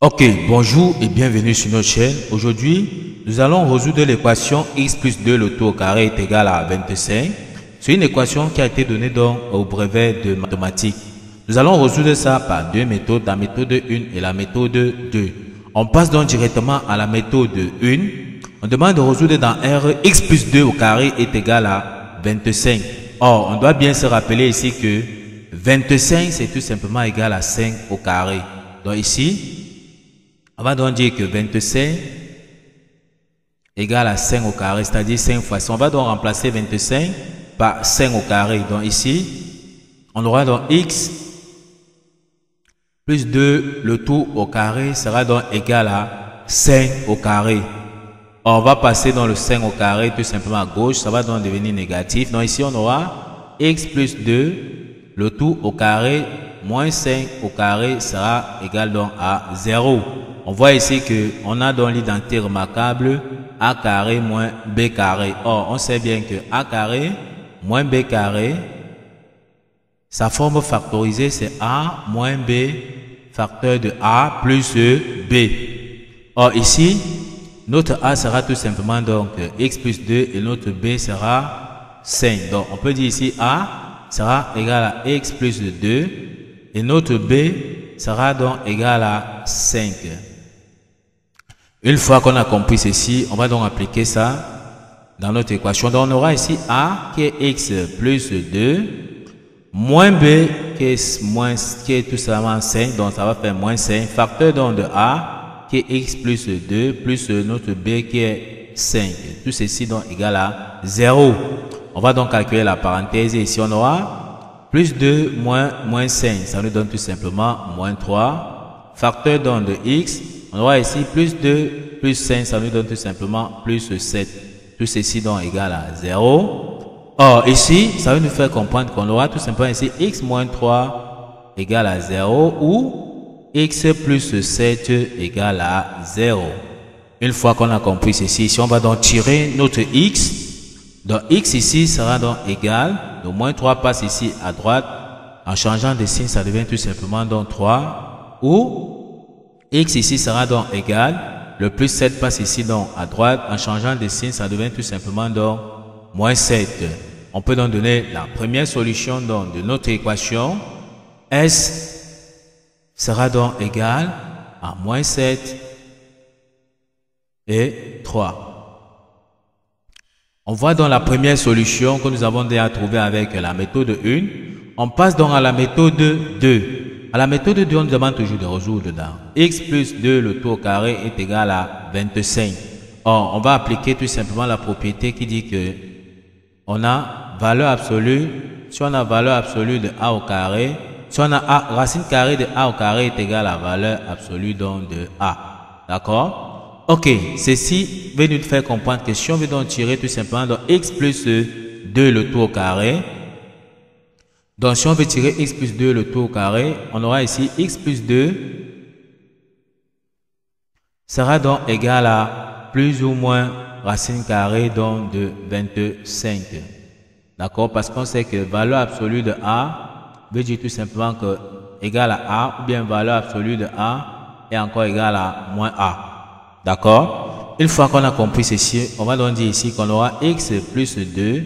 Ok, bonjour et bienvenue sur notre chaîne. Aujourd'hui, nous allons résoudre l'équation x plus 2 le tout au carré est égal à 25. C'est une équation qui a été donnée au brevet de mathématiques. Nous allons résoudre ça par deux méthodes, la méthode 1 et la méthode 2. On passe donc directement à la méthode 1. On demande de résoudre dans R x plus 2 au carré est égal à 25. Or, on doit bien se rappeler ici que 25 c'est tout simplement égal à 5 au carré. Donc ici, on va donc dire que 25 égale à 5 au carré, c'est-à-dire 5 fois 5. On va donc remplacer 25 par 5 au carré. Donc ici, on aura donc x plus 2, le tout au carré sera donc égal à 5 au carré. Or, on va passer dans le 5 au carré tout simplement à gauche, ça va donc devenir négatif. Donc ici, on aura x plus 2, le tout au carré, moins 5 au carré sera égal donc à 0. On voit ici que on a donc l'identité remarquable a carré moins b carré. Or, on sait bien que a carré moins b carré, sa forme factorisée c'est a moins b facteur de a plus b. Or ici, notre a sera tout simplement donc x plus 2 et notre b sera 5. Donc on peut dire ici a sera égal à x plus 2 et notre b sera donc égal à 5. Une fois qu'on a compris ceci, on va donc appliquer ça dans notre équation. Donc on aura ici a qui est x plus 2 moins b qui est tout simplement 5, donc ça va faire moins 5, facteur donc de a qui est x plus 2 plus notre b qui est 5. Tout ceci donc égal à 0. On va donc calculer la parenthèse et ici on aura plus 2 moins 5, ça nous donne tout simplement moins 3. Facteur donc de x, on aura ici plus 2 plus 5, ça nous donne tout simplement plus 7. Tout ceci donc égal à 0. Or ici, ça va nous faire comprendre qu'on aura tout simplement ici x moins 3 égale à 0 ou x plus 7 égale à 0. Une fois qu'on a compris ceci, ici on va donc tirer notre x. Donc x ici sera donc égal, le moins 3 passe ici à droite. En changeant de signe, ça devient tout simplement donc 3 ou x ici sera donc égal, le plus 7 passe ici donc à droite, en changeant de signe, ça devient tout simplement donc moins 7. On peut donc donner la première solution donc de notre équation. S sera donc égal à moins 7 et 3. On voit dans la première solution que nous avons déjà trouvée avec la méthode 1. On passe donc à la méthode 2. À la méthode 2, on nous demande toujours de résoudre dans x plus 2, le tout au carré est égal à 25. Or, on va appliquer tout simplement la propriété qui dit que on a valeur absolue, si on a valeur absolue de a au carré, si on a racine carrée de a au carré est égal à valeur absolue donc de a. D'accord? Ok, ceci veut nous faire comprendre que si on veut donc tirer tout simplement donc x plus 2, le tout au carré, donc, si on veut tirer x plus 2 le tout au carré, on aura ici x plus 2 sera donc égal à plus ou moins racine carrée donc de 25. D'accord? Parce qu'on sait que valeur absolue de a veut dire tout simplement que égal à a ou bien valeur absolue de a est encore égal à moins a. D'accord? Une fois qu'on a compris ceci, on va donc dire ici qu'on aura x plus 2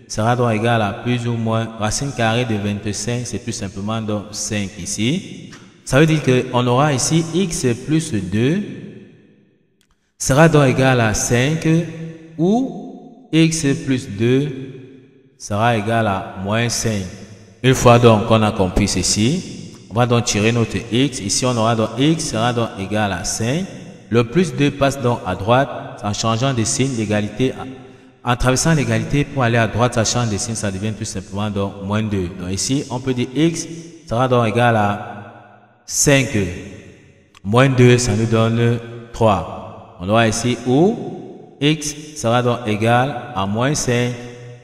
sera donc égal à plus ou moins racine carrée de 25, c'est tout simplement donc 5 ici. Ça veut dire qu'on aura ici x plus 2 sera donc égal à 5 ou x plus 2 sera égal à moins 5. Une fois donc qu'on a compris ceci, on va donc tirer notre x. Ici on aura donc x sera donc égal à 5. Le plus 2 passe donc à droite en changeant de signe, l'égalité. En traversant l'égalité pour aller à droite, ça change de signe, ça devient tout simplement donc moins 2. Donc ici, on peut dire x sera donc égal à 5. Moins 2, ça nous donne 3. On aura ici où x sera donc égal à moins 5.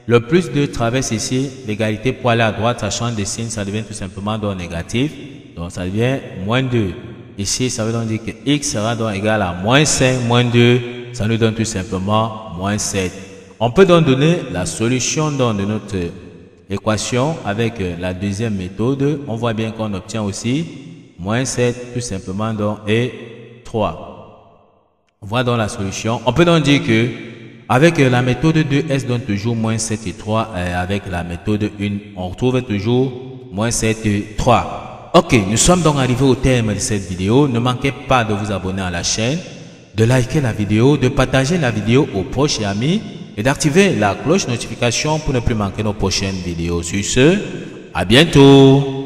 Le plus 2 traverse ici l'égalité pour aller à droite, ça change de signe, ça devient tout simplement donc négatif. Donc ça devient moins 2. Ici, ça veut donc dire que x sera donc égal à moins 5, moins 2, ça nous donne tout simplement moins 7. On peut donc donner la solution donc de notre équation avec la deuxième méthode. On voit bien qu'on obtient aussi moins 7 tout simplement donc et 3. Voilà donc la solution. On peut donc dire que avec la méthode 2, S donne toujours moins 7 et 3. Avec la méthode 1, on retrouve toujours moins 7 et 3. Ok, nous sommes donc arrivés au terme de cette vidéo. Ne manquez pas de vous abonner à la chaîne, de liker la vidéo, de partager la vidéo aux proches et amis et d'activer la cloche notification pour ne plus manquer nos prochaines vidéos. Sur ce, à bientôt.